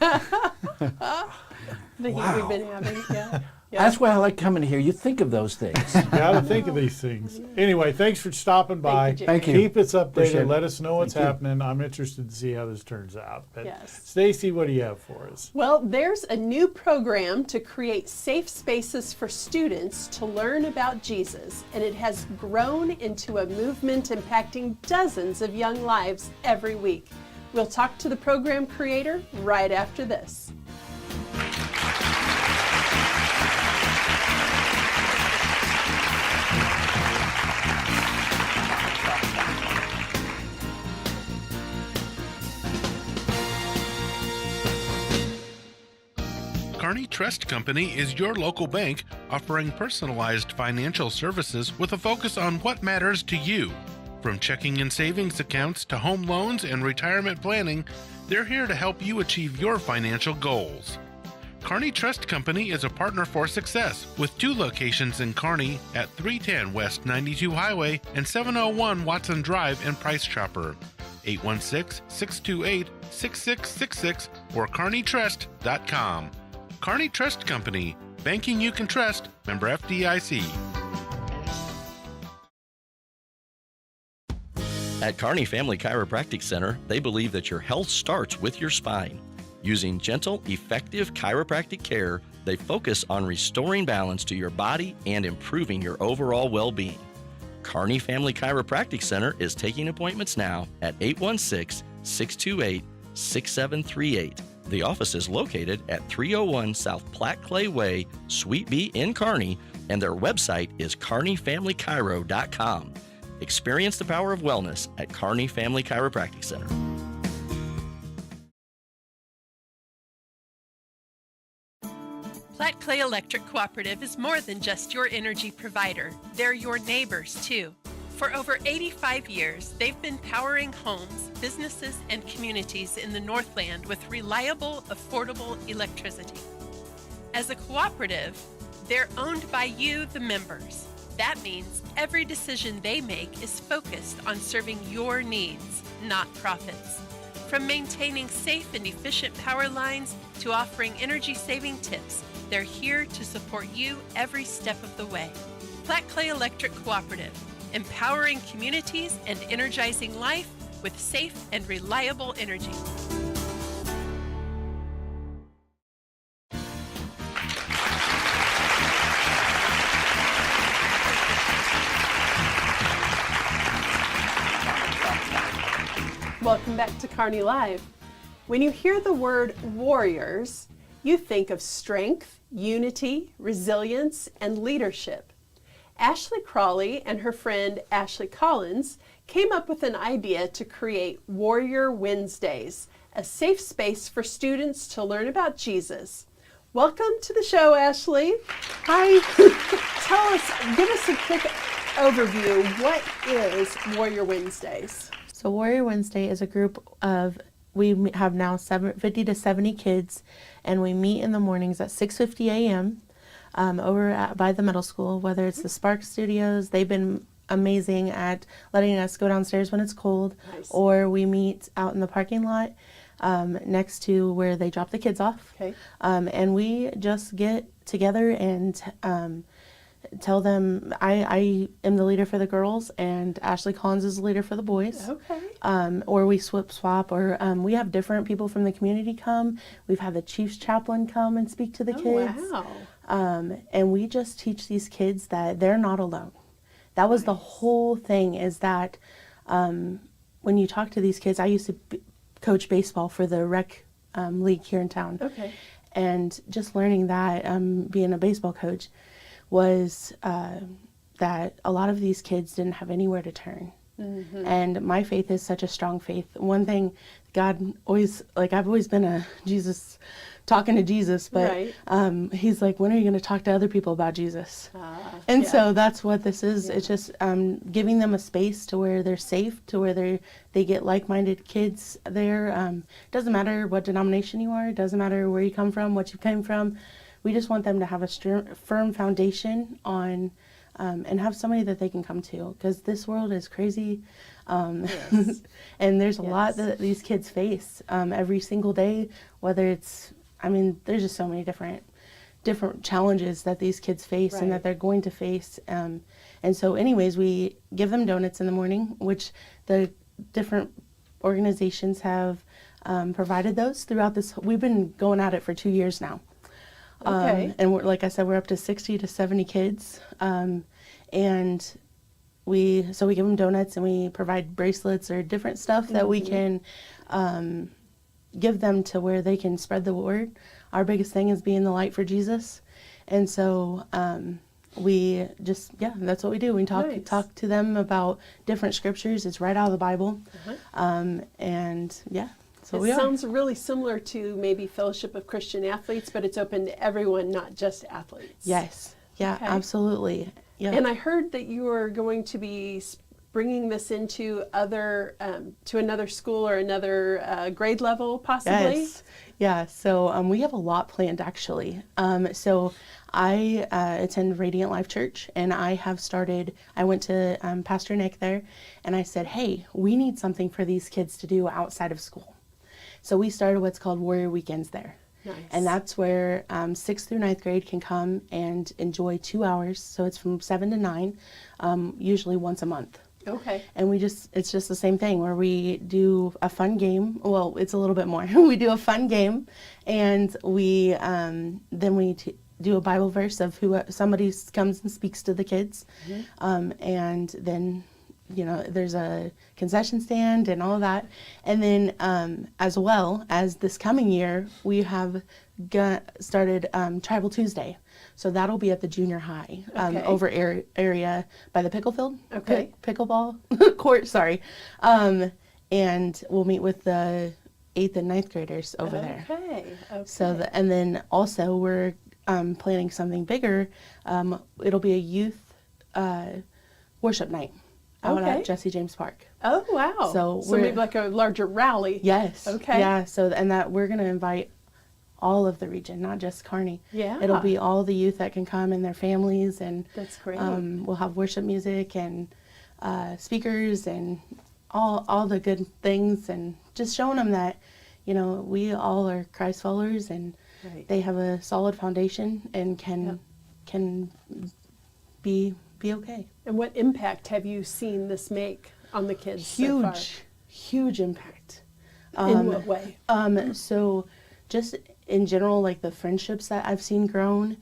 heat we've been having. Yeah. Yeah. That's why I like coming here. You think of those things. Got to think of these things. Anyway, thanks for stopping by. Thank you, Thank you. Keep us Appreciate updated. it. Let us know what's Thank you. happening. I'm interested to see how this turns out. But Yes. Stacy, what do you have for us? Well, there's a new program to create safe spaces for students to learn about Jesus, and it has grown into a movement impacting dozens of young lives every week. We'll talk to the program creator right after this. Kearney Trust Company is your local bank offering personalized financial services with a focus on what matters to you. From checking and savings accounts to home loans and retirement planning, they're here to help you achieve your financial goals. Kearney Trust Company is a partner for success with 2 locations in Kearney at 310 West 92 Highway and 701 Watson Drive in Price Chopper. 816-628-6666 or kearneytrust.com. Kearney Trust Company, banking you can trust, member FDIC. At Kearney Family Chiropractic Center, they believe that your health starts with your spine. Using gentle, effective chiropractic care, they focus on restoring balance to your body and improving your overall well-being. Kearney Family Chiropractic Center is taking appointments now at 816-628-6738. The office is located at 301 South Platte Clay Way, Suite B in Kearney, and their website is kearneyfamilychiro.com. Experience the power of wellness at Kearney Family Chiropractic Center. Platte Clay Electric Cooperative is more than just your energy provider. They're your neighbors, too. For over 85 years, they've been powering homes, businesses, and communities in the Northland with reliable, affordable electricity. As a cooperative, they're owned by you, the members. That means every decision they make is focused on serving your needs, not profits. From maintaining safe and efficient power lines to offering energy-saving tips, they're here to support you every step of the way. Platte Clay Electric Cooperative, empowering communities and energizing life with safe and reliable energy. Welcome back to Kearney Live. When you hear the word warriors, you think of strength, unity, resilience, and leadership. Ashley Crawley and her friend Ashley Collins came up with an idea to create Warrior Wednesdays, a safe space for students to learn about Jesus. Welcome to the show, Ashley. Hi. Tell us, give us a quick overview. What is Warrior Wednesdays? So Warrior Wednesday is a group of, we have now 50 to 70 kids, and we meet in the mornings at 6:50 a.m. By the middle school, whether it's the Spark Studios. They've been amazing at letting us go downstairs when it's cold, Nice. or we meet out in the parking lot next to where they drop the kids off. Okay. And we just get together and tell them, I am the leader for the girls and Ashley Collins is the leader for the boys. Okay. Or we swap, or we have different people from the community come. We've had the Chief's chaplain come and speak to the kids. Wow. And we just teach these kids that they're not alone. That was the whole thing, is that when you talk to these kids, I used to coach baseball for the rec league here in town. Okay. And just learning that, being a baseball coach, was that a lot of these kids didn't have anywhere to turn. And my faith is such a strong faith. One thing, God always, like, I've always been a talking to Jesus, but he's like, when are you going to talk to other people about Jesus? And so that's what this is. It's just giving them a space to where they're safe, to where they get like-minded kids there. Doesn't matter what denomination you are. It doesn't matter where you come from, what you came from. We just want them to have a firm foundation on, and have somebody that they can come to, because this world is crazy. And there's a lot that these kids face every single day, whether it's, there's just so many different challenges that these kids face and that they're going to face. And so anyways, we give them donuts in the morning, which the different organizations have provided those throughout this. We've been going at it for 2 years now. And we're, like I said, we're up to 60 to 70 kids. And we give them donuts, and we provide bracelets or different stuff that we can give them to where they can spread the word. Our biggest thing is being the light for Jesus. And so we just, that's what we do. We talk to them about different scriptures. It's right out of the Bible. So it sounds really similar to maybe Fellowship of Christian Athletes, but it's open to everyone, not just athletes. Yes. Yeah, absolutely. Yeah. And I heard that you are going to be bringing this into to another school or another grade level, possibly? Yes. Yeah, so we have a lot planned, actually. So I attend Radiant Life Church, and I went to Pastor Nick there, and I said, hey, we need something for these kids to do outside of school. So we started what's called Warrior Weekends there. Nice. And that's where 6th through 9th grade can come and enjoy 2 hours. So it's from 7 to 9, usually once a month. Okay. And it's just the same thing where we do a fun game. Well, it's a little bit more. We do a fun game, and we do a Bible verse of who somebody comes and speaks to the kids. And then, there's a concession stand and all of that. And then as well as this coming year, we have started Tribal Tuesday. So that'll be at the junior high over area by the pickle field. Okay. Pickleball court, sorry. And we'll meet with the 8th and 9th graders over there. Okay. So and then also we're planning something bigger. It'll be a youth worship night out at Jesse James Park. Oh, wow. So maybe like a larger rally. Yes. Okay. Yeah. So that we're going to invite all of the region, not just Kearney. Yeah. It'll be all the youth that can come and their families, and that's great. We'll have worship music and speakers and all the good things, and just showing them that, we all are Christ followers, and they have a solid foundation and can be okay. And what impact have you seen this make on the kids so far? Huge impact. In what way? So just in general, like the friendships that I've seen grown.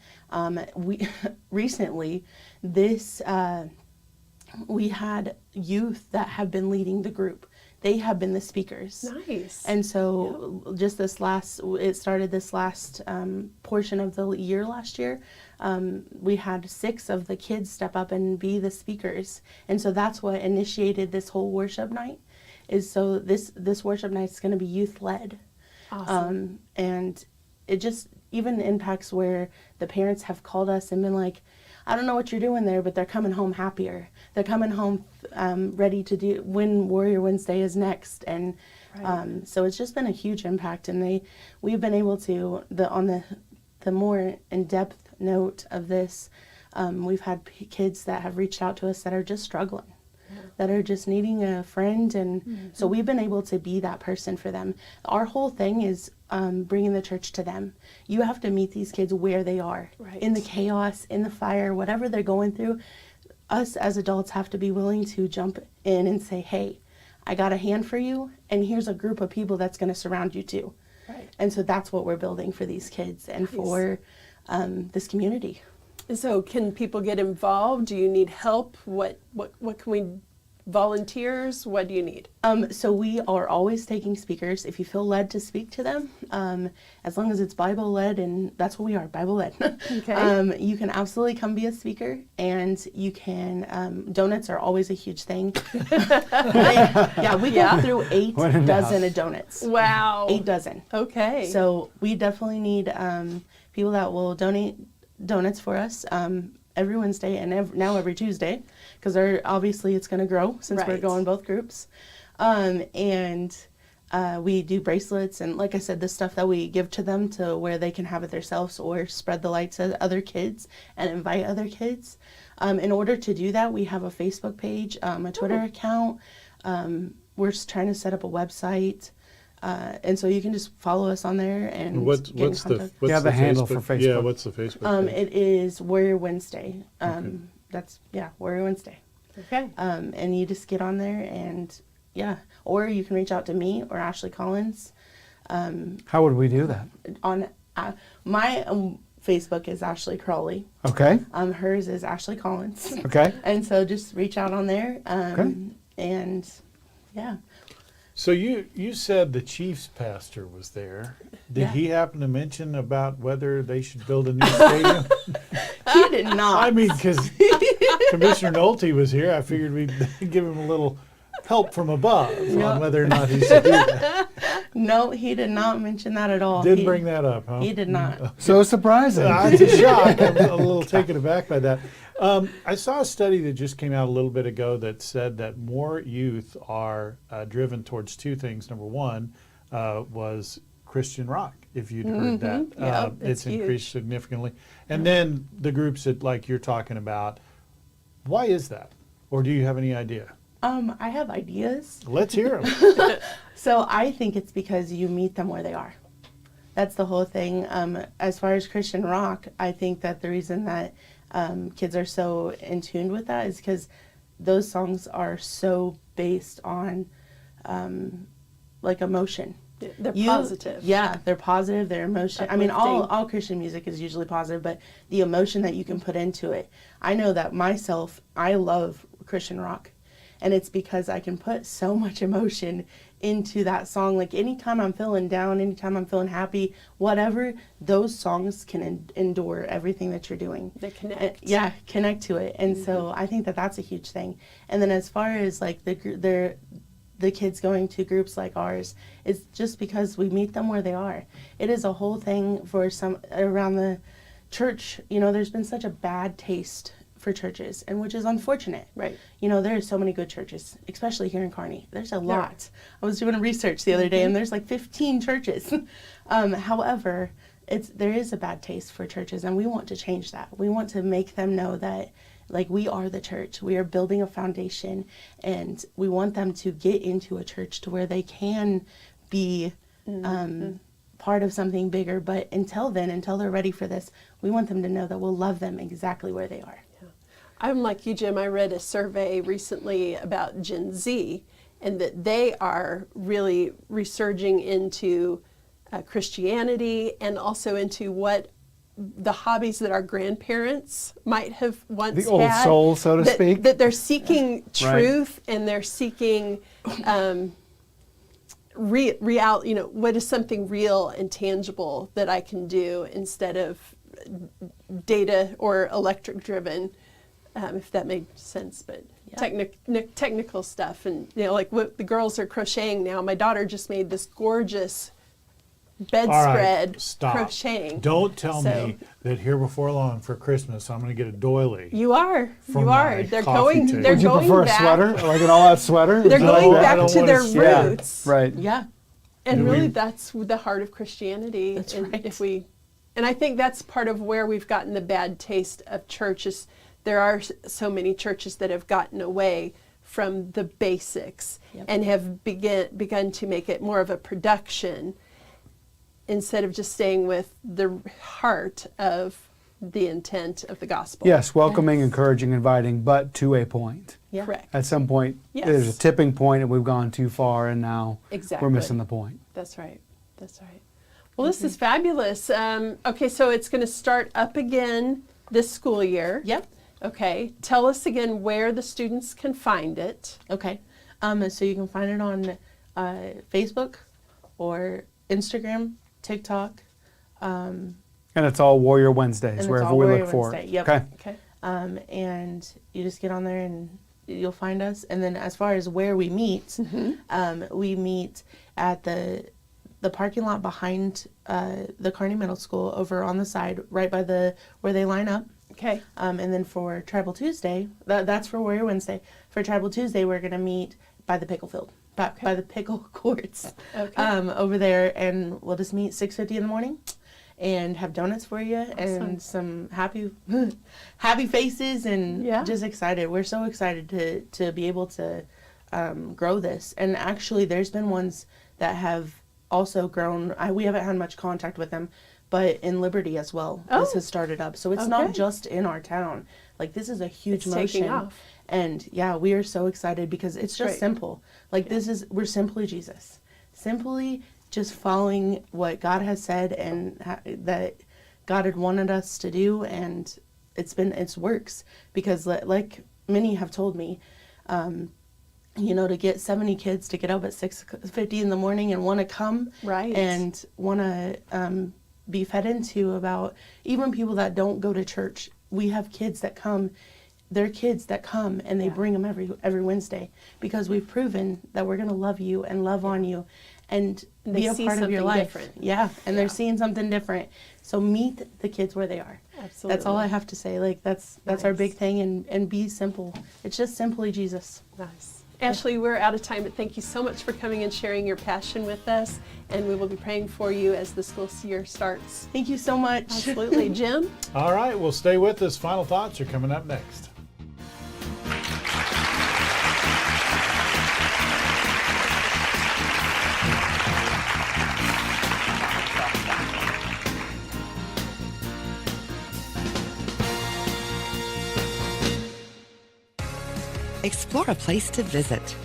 We recently, we had youth that have been leading the group. They have been the speakers. Nice. And so just it started this last portion of the year last year. We had 6 of the kids step up and be the speakers. And so that's what initiated this whole worship night. So this worship night is going to be youth led. Awesome. And it just even impacts where the parents have called us and been like, I don't know what you're doing there, but they're coming home happier. They're coming home ready to do when Warrior Wednesday is next. And so it's just been a huge impact. And we've been able to, on the more in-depth note of this, we've had kids that have reached out to us that are just struggling, that are just needing a friend. And so we've been able to be that person for them. Our whole thing is bringing the church to them. You have to meet these kids where they are, in the chaos, in the fire, whatever they're going through. Us as adults have to be willing to jump in and say, hey, I got a hand for you, and here's a group of people that's going to surround you too. And so that's what we're building for these kids and for this community. And so can people get involved? Do you need help? What can we volunteers? What do you need? So we are always taking speakers. If you feel led to speak to them, as long as it's Bible led, and that's what we are, Bible led. Okay. You can absolutely come be a speaker, and you can. Donuts are always a huge thing. We go through 8 dozen of donuts. Wow. 8 dozen. Okay. So we definitely need people that will donate donuts for us every Wednesday and now every Tuesday, because obviously it's going to grow since we're Right. going both groups. We do bracelets and, like I said, the stuff that we give to them to where they can have it themselves or spread the light to other kids and invite other kids. In order to do that, we have a Facebook page, a Twitter account. We're just trying to set up a website. And so you can just follow us on there and What's get in the contact. Yeah, the handle for Facebook. Yeah, what's the Facebook page? It is Warrior Wednesday. That's Warrior Wednesday. Okay. And you just get on there and or you can reach out to me or Ashley Collins. How would we do that? On my Facebook is Ashley Crawley. Okay. Hers is Ashley Collins. Okay. And so just reach out on there. And So you said the Chiefs pastor was there. Did he happen to mention about whether they should build a new stadium? he did not. I mean, because Commissioner Nolte was here, I figured we'd give him a little help from above on whether or not he should do that. No, he did not mention that at all. Didn't bring that up, huh? He did not. So surprising. It's a shock. I'm a little taken aback by that. I saw a study that just came out a little bit ago that said that more youth are driven towards 2 things. Number one was Christian rock, if you'd heard that. Yep, it's huge. increased significantly. And then the groups that, like you're talking about, why is that? Or do you have any idea? I have ideas. Let's hear them. So I think it's because you meet them where they are. That's the whole thing. As far as Christian rock, I think that the reason that kids are so in tune with that is because those songs are so based on like emotion. They're positive. Yeah, they're positive. They're emotion. I mean, Uplifting. all Christian music is usually positive, but the emotion that you can put into it. I know that myself, I love Christian rock, and it's because I can put so much emotion into that song. Like anytime I'm feeling down, anytime I'm feeling happy, whatever, those songs can endure everything that you're doing. They connect. Connect to it. And so I think that that's a huge thing. And then as far as like the kids going to groups like ours, it's just because we meet them where they are. It is a whole thing for some around the church. You know, there's been such a bad taste for churches, and which is unfortunate. Right. You know, there are so many good churches, especially here in Kearney. There's a lot. I was doing research the other day, and there's like 15 churches. However, there is a bad taste for churches, and we want to change that. We want to make them know that, like, we are the church. We are building a foundation, and we want them to get into a church to where they can be part of something bigger. But until then, until they're ready for this, we want them to know that we'll love them exactly where they are. I'm like you, Jim. I read a survey recently about Gen Z, and that they are really resurging into Christianity and also into what the hobbies that our grandparents might have once had. The old soul, so to speak. That they're seeking truth and they're seeking real. You know, what is something real and tangible that I can do instead of data or electric driven. If that made sense, but technical stuff, and you know, like what the girls are crocheting now. My daughter just made this gorgeous bedspread crocheting. Don't tell me that here before long for Christmas I'm going to get a doily. You are. From You are. my They're coffee going. table. They're Would you going prefer back. a sweater, like an all-out sweater? They're going I back don't to wanna their see- roots. Right. Yeah. And Do really, we- that's the heart of Christianity. That's and right. And I think that's part of where we've gotten the bad taste of churches. There are so many churches that have gotten away from the basics and have begun to make it more of a production instead of just staying with the heart of the intent of the gospel. Yes, welcoming, encouraging, inviting, but to a point. Yeah. Correct. At some point, Yes. there's a tipping point and we've gone too far and now Exactly. we're missing the point. That's right. That's right. Well, this is fabulous. Okay, so it's going to start up again this school year. Yep. Okay, tell us again where the students can find it. Okay. So you can find it on Facebook or Instagram, TikTok. And it's all Warrior Wednesdays, And it's wherever all we Warrior look for it. Wednesday, yep. Okay. Okay. And you just get on there and you'll find us. And then as far as where we meet, we meet at the parking lot behind the Kearney Middle School, over on the side, right by where they line up. Okay. And then for Tribal Tuesday, that's for Warrior Wednesday. For Tribal Tuesday, we're going to meet by the pickle field, by the pickle courts, Okay. over there, and we'll just meet 6:50 in the morning, and have donuts for you and some happy faces, and Yeah. just excited. We're so excited to be able to grow this. And actually, there's been ones that have also grown. We haven't had much contact with them, but in Liberty as well, this has started up. So it's not Okay. just in our town. Like, this is a huge It's motion. taking off. And yeah, we are so excited because it's just Great. simple. Like, we're simply Jesus. Simply just following what God has said and that God had wanted us to do. And it's works, because like many have told me, to get 70 kids to get up at 6:50 in the morning and want to come, Right. and want to be fed into, about even people that don't go to church. We have kids that come. They're kids that come, and they bring them every Wednesday, because we've proven that we're going to love you and love on you and They be a see part of your something life. different. Yeah, and Yeah. they're seeing something different. So meet the kids where they are. Absolutely. That's all I have to say. Like, that's our Nice. big thing, and be simple. It's just simply Jesus. Nice. Ashley, we're out of time, but thank you so much for coming and sharing your passion with us. And we will be praying for you as the school year starts. Thank you so much. Absolutely. Jim? All right, well, stay with us. Final thoughts are coming up next. Explore a place to visit.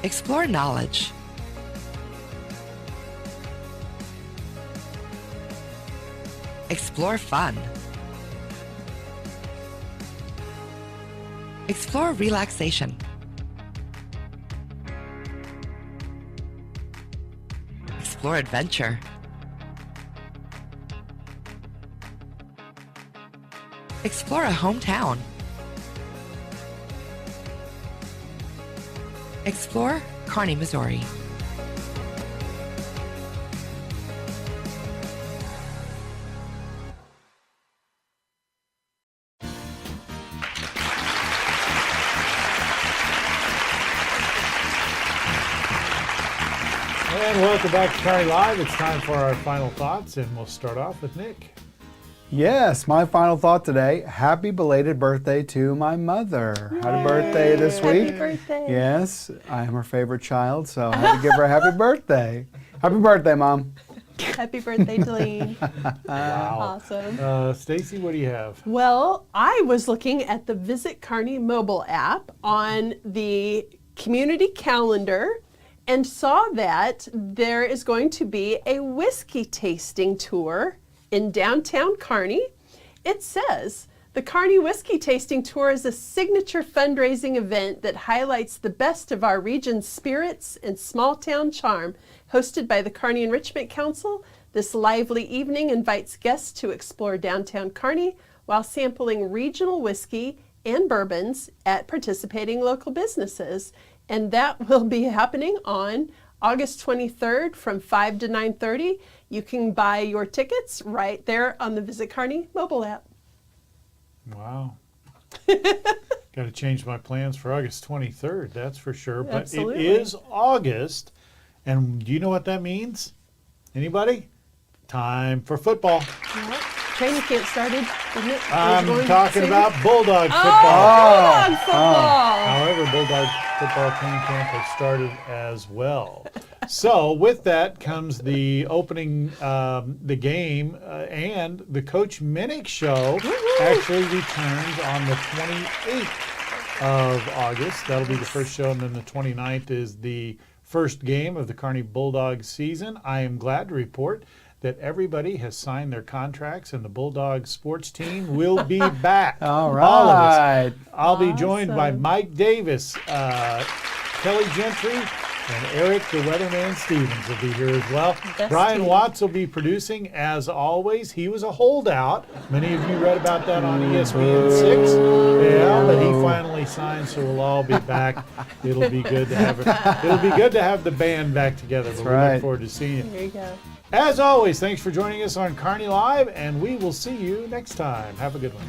Explore knowledge. Explore fun. Explore relaxation. Explore adventure. Explore a hometown. Explore Kearney, Missouri. And welcome back to Kearney Live. It's time for our final thoughts, and we'll start off with Nick. Yes, my final thought today. Happy belated birthday to my mother. Had a birthday this week. Happy birthday. Yes, I am her favorite child, so I had to give her a happy birthday. Happy birthday, Mom. Happy birthday, Deline. Wow. Awesome. Stacy, what do you have? Well, I was looking at the Visit Kearney mobile app on the community calendar and saw that there is going to be a whiskey tasting tour in downtown Kearney. It says, the Kearney Whiskey Tasting Tour is a signature fundraising event that highlights the best of our region's spirits and small town charm. Hosted by the Kearney Enrichment Council, this lively evening invites guests to explore downtown Kearney while sampling regional whiskey and bourbons at participating local businesses. And that will be happening on August 23rd from 5 to 9:30. You can buy your tickets right there on the Visit Kearney mobile app. Wow. Got to change my plans for August 23rd, that's for sure. But Absolutely. it is August, and do you know what that means? Anybody? Time for football. Training camp started, didn't it? I'm It was going talking soon? about Bulldog football. Bulldog football. However, Bulldog football training camp has started as well. So with that comes the opening, the game, and the Coach Minnick Show actually returns on the 28th of August. That'll be the first show, and then the 29th is the first game of the Kearney Bulldogs season. I am glad to report that everybody has signed their contracts and the Bulldog sports team will be back. All All of right. us. I'll be joined by Awesome. Mike Davis, Kelly Gentry, and Eric the Weatherman Stevens will be here as well. Best Brian team. Watts will be producing as always. He was a holdout. Many of you read about that on ESPN 6. Yeah, but he finally signed, so we'll all be back. It'll be good to have it'll be good to have the band back together. But we right. look forward to seeing you. There you go. As always, thanks for joining us on Kearney Live, and we will see you next time. Have a good one.